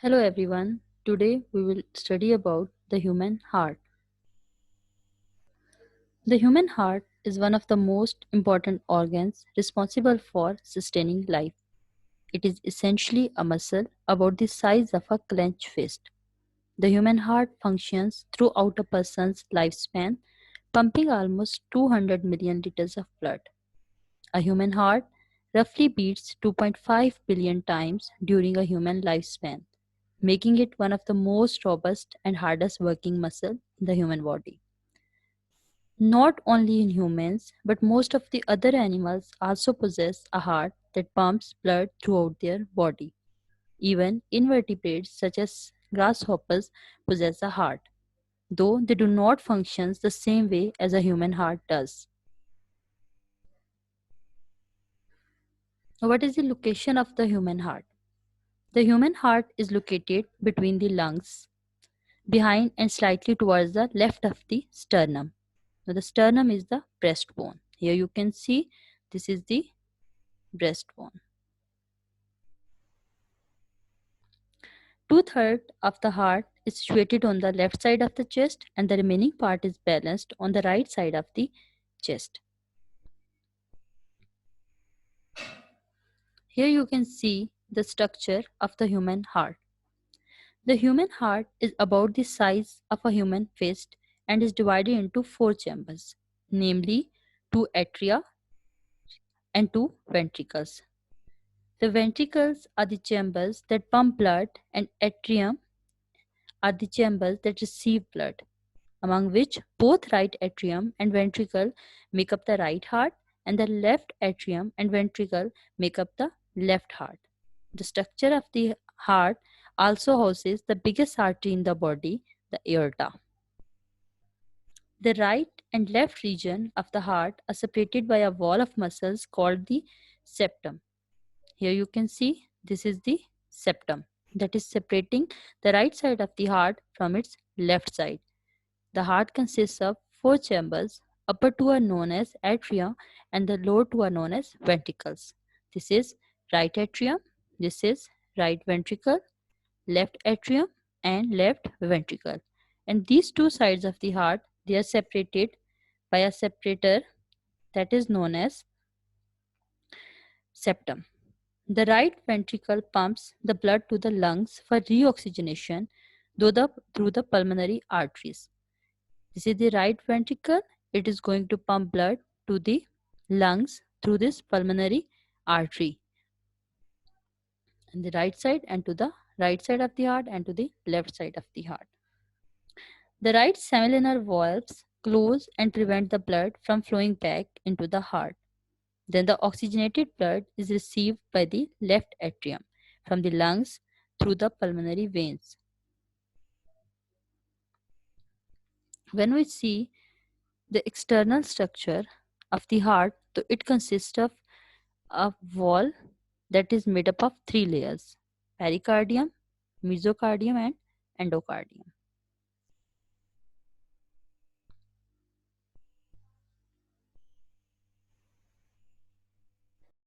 Hello everyone. Today we will study about the human heart. The human heart is one of the most important organs responsible for sustaining life. It is essentially a muscle about the size of a clenched fist. The human heart functions throughout a person's lifespan, pumping almost 200 million liters of blood. A human heart roughly beats 2.5 billion times during a human lifespan, making it one of the most robust and hardest working muscle in the human body. Not only in humans, but most of the other animals also possess a heart that pumps blood throughout their body. Even invertebrates such as grasshoppers possess a heart, though they do not function the same way as a human heart does. What is the location of the human heart? The human heart is located between the lungs, behind and slightly towards the left of the sternum. Now, the sternum is the breastbone. Here you can see this is the breastbone. Two-thirds of the heart is situated on the left side of the chest, and the remaining part is balanced on the right side of the chest. Here you can see the structure of the human heart. The human heart is about the size of a human fist and is divided into four chambers, namely two atria and two ventricles. The ventricles are the chambers that pump blood, and atrium are the chambers that receive blood, among which both right atrium and ventricle make up the right heart, and the left atrium and ventricle make up the left heart. The structure of the heart also houses the biggest artery in the body, the aorta. The right and left region of the heart are separated by a wall of muscles called the septum. Here you can see this is the septum that is separating the right side of the heart from its left side. The heart consists of four chambers. Upper two are known as atria and the lower two are known as ventricles. This is right atrium, this is right ventricle, left atrium and left ventricle. And these two sides of the heart, they are separated by a separator that is known as septum. The right ventricle pumps the blood to the lungs for reoxygenation through the pulmonary arteries. This is the right ventricle. It is going to pump blood to the lungs through this pulmonary artery on the right side and to the right side of the heart and to the left side of the heart. The right semilunar valves close and prevent the blood from flowing back into the heart. Then the oxygenated blood is received by the left atrium from the lungs through the pulmonary veins. When we see the external structure of the heart, so it consists of a wall that is made up of three layers: pericardium, mesocardium, and endocardium.